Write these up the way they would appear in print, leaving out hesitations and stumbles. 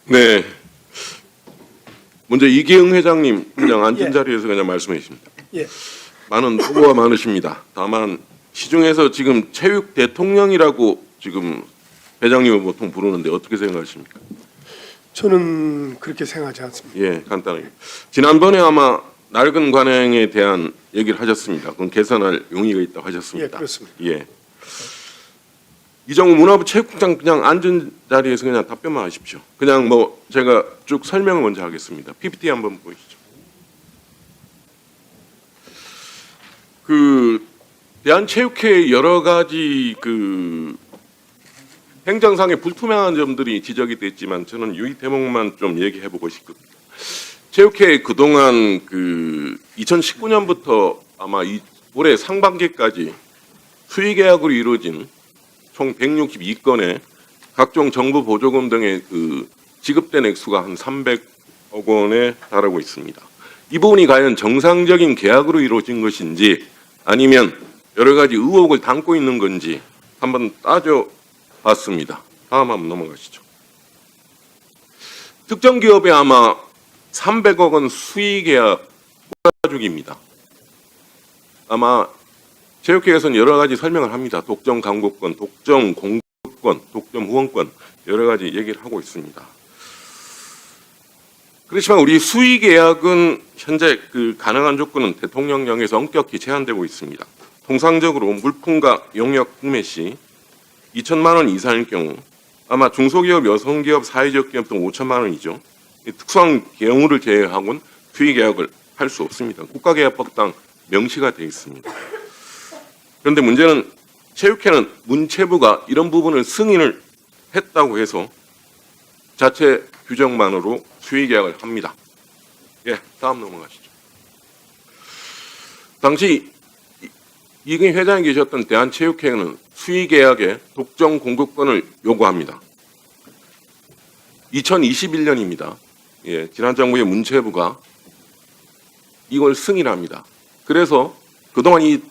네. 먼저 이기흥 회장님 그냥 앉은 예. 자리에서 그냥 말씀해 주십니다. 예, 많은 후보가 많으십니다. 다만 시중에서 지금 체육 대통령이라고 지금 회장님을 보통 부르는데 어떻게 생각하십니까? 저는 그렇게 생각하지 않습니다. 예, 간단하게. 지난번에 아마 낡은 관행에 대한 얘기를 하셨습니다. 그건 개선할 용의가 있다고 하셨습니다. 예, 그렇습니다. 예. 이정우 문화부 체육국장 그냥 앉은 자리에서 그냥 답변만 하십시오. 그냥 뭐 제가 쭉 설명을 먼저 하겠습니다. PPT 한번 보시죠. 그 대한체육회 여러 가지 그 행정상의 불투명한 점들이 지적이 됐지만 저는 이 대목만 좀 얘기해 보고 싶거든요. 체육회 그동안 그 2019년부터 아마 올해 상반기까지 수의계약으로 이루어진 총 162건의 각종 정부 보조금 등의 그 지급된 액수가 한 300억 원에 달하고 있습니다. 이 부분이 과연 정상적인 계약으로 이루어진 것인지 아니면 여러 가지 의혹을 담고 있는 건지 한번 따져봤습니다. 다음 한번 넘어가시죠. 특정 기업에 아마 300억 원 수의계약 몰아주기입니다. 아마 체육회에서는 여러 가지 설명을 합니다. 독점 광고권, 독점 공급권, 독점 후원권 여러 가지 얘기를 하고 있습니다. 그렇지만 우리 수의 계약은 현재 그 가능한 조건은 대통령령에서 엄격히 제한되고 있습니다. 통상적으로 물품과 용역 구매 시 2천만 원 이상일 경우 아마 중소기업, 여성기업, 사회적 기업 등 5천만 원이죠. 특수한 경우를 제외하고는 수의 계약을 할 수 없습니다. 국가계약법상 명시가 되어 있습니다. 그런데 문제는 체육회는 문체부가 이런 부분을 승인을 했다고 해서 자체 규정만으로 수의계약을 합니다. 예, 다음 넘어가시죠. 당시 이근희 회장이 계셨던 대한체육회는 수의계약에 독점 공급권을 요구합니다. 2021년입니다. 예, 지난 정부의 문체부가 이걸 승인합니다. 그래서 그동안 이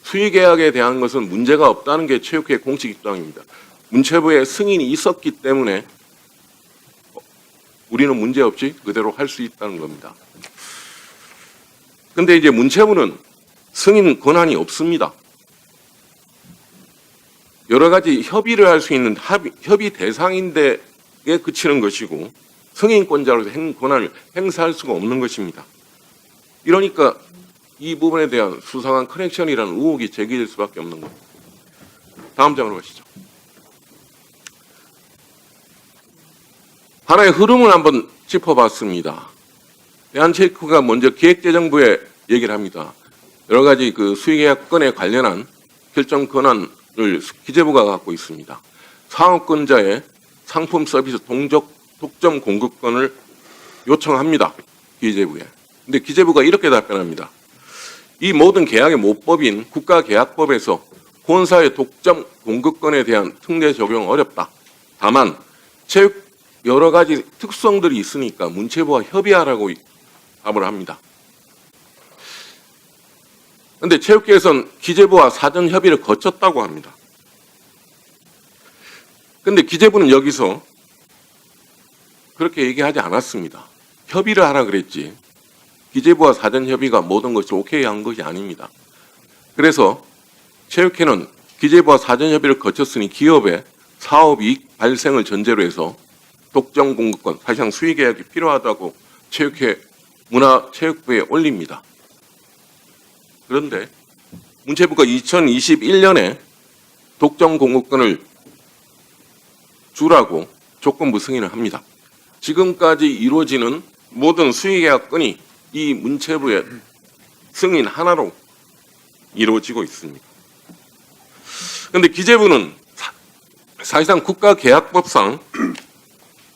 수의계약에 대한 것은 문제가 없다는 게 체육회의 공식 입장입니다. 문체부의 승인이 있었기 때문에 우리는 문제없이 그대로 할 수 있다는 겁니다. 그런데 이제 문체부는 승인 권한이 없습니다. 여러 가지 협의를 할 수 있는 협의 대상인데에 그치는 것이고 승인권자로서 권한을 행사할 수가 없는 것입니다. 이러니까 이 부분에 대한 수상한 커넥션이라는 의혹이 제기될 수밖에 없는 겁니다. 다음 장으로 가시죠. 하나의 흐름을 한번 짚어봤습니다. 대한체육회가 먼저 기획재정부에 얘기를 합니다. 여러 가지 그 수의계약 건에 관련한 결정 권한을 기재부가 갖고 있습니다. 사업권자의 상품 서비스 독점 공급권을 요청합니다. 기재부에. 근데 기재부가 이렇게 답변합니다. 이 모든 계약의 모법인 국가계약법에서 본사의 독점 공급권에 대한 특례 적용 어렵다. 다만 체육 여러 가지 특성들이 있으니까 문체부와 협의하라고 답을 합니다. 그런데 체육계에서는 기재부와 사전 협의를 거쳤다고 합니다. 그런데 기재부는 여기서 그렇게 얘기하지 않았습니다. 협의를 하라 그랬지. 기재부와 사전 협의가 모든 것이 오케이 한 것이 아닙니다. 그래서 체육회는 기재부와 사전 협의를 거쳤으니 기업의 사업 이익 발생을 전제로 해서 독점 공급권, 사실상 수의 계약이 필요하다고 체육회 문화체육부에 올립니다. 그런데 문체부가 2021년에 독점 공급권을 주라고 조건부 승인을 합니다. 지금까지 이루어지는 모든 수의 계약 건이 이 문체부의 승인 하나로 이루어지고 있습니다. 그런데 기재부는 사실상 국가계약법상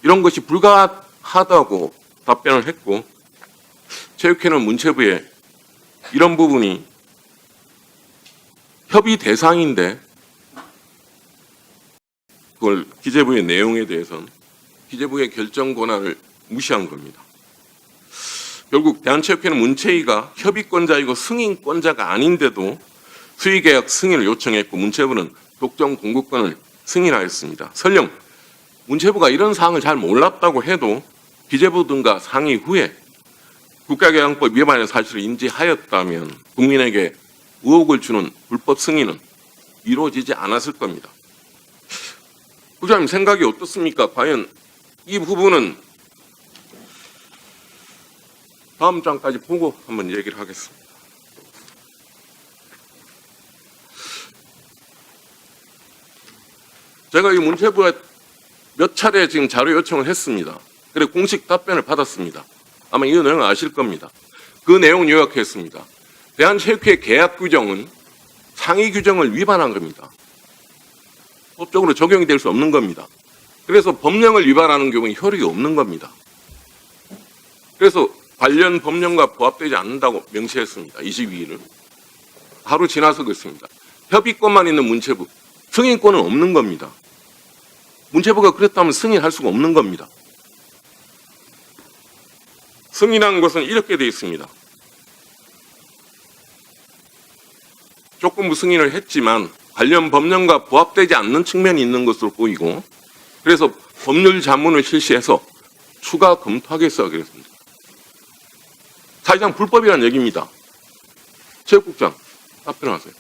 이런 것이 불가하다고 답변을 했고 체육회는 문체부에 이런 부분이 협의 대상인데 그걸 기재부의 내용에 대해서는 기재부의 결정 권한을 무시한 겁니다. 결국 대한체육회는 문체위가 협의권자이고 승인권자가 아닌데도 수의계약 승인을 요청했고 문체부는 독점 공급권을 승인하였습니다. 설령 문체부가 이런 사항을 잘 몰랐다고 해도 기재부 등과 상의 후에 국가교양법 위반의 사실을 인지하였다면 국민에게 의혹을 주는 불법 승인은 이루어지지 않았을 겁니다. 국장님 생각이 어떻습니까? 과연 이 부분은 다음 장까지 보고 한번 얘기를 하겠습니다. 제가 이 문체부에 몇 차례 지금 자료 요청을 했습니다. 그리고 공식 답변을 받았습니다. 아마 이 내용을 아실 겁니다. 그 내용 요약했습니다. 대한체육회 계약 규정은 상위 규정을 위반한 겁니다. 법적으로 적용이 될 수 없는 겁니다. 그래서 법령을 위반하는 경우는 효력이 없는 겁니다. 그래서 관련 법령과 부합되지 않는다고 명시했습니다. 22일을. 하루 지나서 그렇습니다. 협의권만 있는 문체부, 승인권은 없는 겁니다. 문체부가 그랬다면 승인할 수가 없는 겁니다. 승인한 것은 이렇게 되어 있습니다. 조건부 승인을 했지만 관련 법령과 부합되지 않는 측면이 있는 것으로 보이고 그래서 법률 자문을 실시해서 추가 검토하겠어 그랬습니다. 사실상 불법이라는 얘기입니다. 체육국장 답변하세요.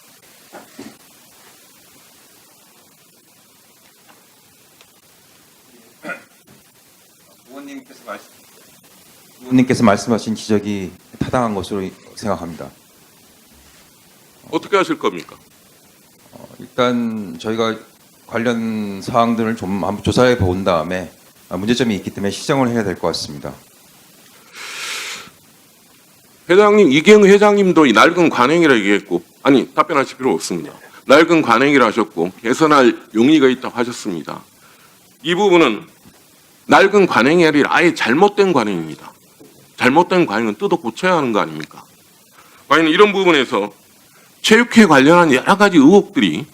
의원님께서 말씀하신 지적이 타당한 것으로 생각합니다. 어떻게 하실 겁니까? 일단 저희가 관련 사항들을 좀 한번 조사해 본 다음에 문제점이 있기 때문에 시정을 해야 될 것 같습니다. 회장님, 이경희 회장님도 이 낡은 관행이라 얘기했고, 아니, 답변하실 필요 없습니다. 낡은 관행이라 하셨고, 개선할 용의가 있다고 하셨습니다. 이 부분은 낡은 관행이 아니라 아예 잘못된 관행입니다. 잘못된 관행은 뜯어 고쳐야 하는 거 아닙니까? 과연 이런 부분에서 체육회 관련한 여러 가지 의혹들이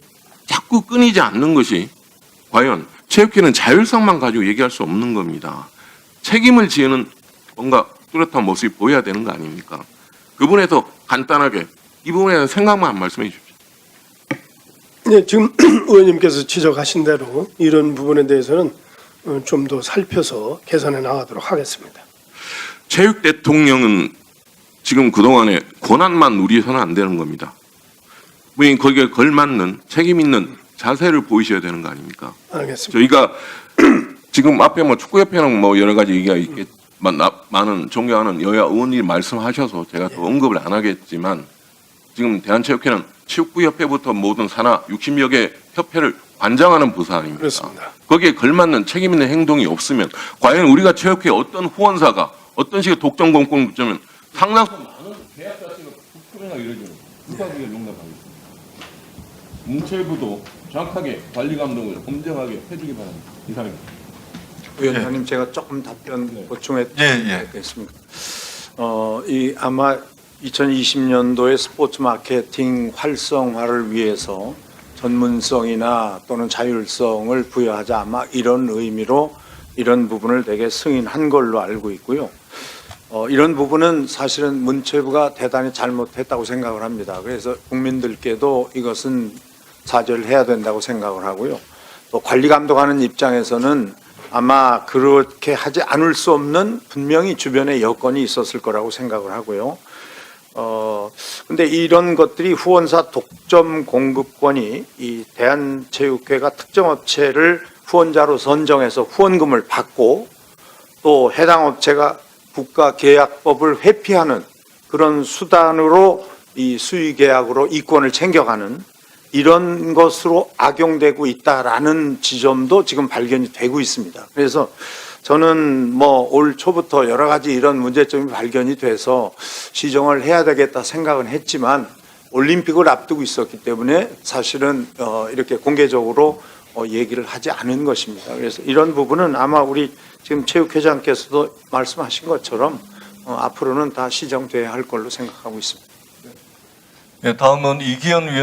자꾸 끊이지 않는 것이 과연 체육회는 자율성만 가지고 얘기할 수 없는 겁니다. 책임을 지는 뭔가 뚜렷한 모습이 보여야 되는 거 아닙니까? 그 부분에서 간단하게 이 부분에 대한 생각만 한 말씀해 주십시오. 네, 지금 의원님께서 지적하신 대로 이런 부분에 대해서는 좀 더 살펴서 개선해 나가도록 하겠습니다. 체육 대통령은 지금 그동안에 권한만 누리서는 안 되는 겁니다. 분명히 거기에 걸맞는 책임 있는 자세를 보이셔야 되는 거 아닙니까? 알겠습니다. 저희가 지금 앞에 뭐 축구협회는 뭐 여러 가지 얘기가 있겠지만 많은 존경하는 여야 의원님이 말씀하셔서 제가 더 언급을 안 하겠지만 지금 대한체육회는 축구협회부터 모든 산하 60여 개 협회를 관장하는 부서 아닙니까? 그렇습니다. 거기에 걸맞는 책임 있는 행동이 없으면 과연 우리가 체육회 어떤 후원사가 어떤 식의 독점 공권 붙자면 상당수 많은 계약 자체가 불투명하게 이루어지는 누가 그게 용납하겠습니까? 문체부도 정확하게 관리 감독을 엄정하게 해주기 바랍니다. 이상입니다. 위원장님 제가 조금 답변 보충해 드리겠습니다. 이 아마 2020년도에 스포츠 마케팅 활성화를 위해서 전문성이나 또는 자율성을 부여하자 아마 이런 의미로 이런 부분을 되게 승인한 걸로 알고 있고요. 이런 부분은 사실은 문체부가 대단히 잘못했다고 생각을 합니다. 그래서 국민들께도 이것은 사죄를 해야 된다고 생각을 하고요. 또 관리 감독하는 입장에서는 아마 그렇게 하지 않을 수 없는 분명히 주변에 여건이 있었을 거라고 생각을 하고요. 근데 이런 것들이 후원사 독점 공급권이 이 대한체육회가 특정 업체를 후원자로 선정해서 후원금을 받고 또 해당 업체가 국가계약법을 회피하는 그런 수단으로 이 수의계약으로 이권을 챙겨가는 이런 것으로 악용되고 있다라는 지점도 지금 발견이 되고 있습니다. 그래서 저는 뭐 올 초부터 여러 가지 이런 문제점이 발견이 돼서 시정을 해야 되겠다 생각은 했지만 올림픽을 앞두고 있었기 때문에 사실은 이렇게 공개적으로 얘기를 하지 않은 것입니다. 그래서 이런 부분은 아마 우리 지금 체육회장께서도 말씀하신 것처럼 앞으로는 다 시정돼야 할 걸로 생각하고 있습니다. 네, 다음은 이기현 위원.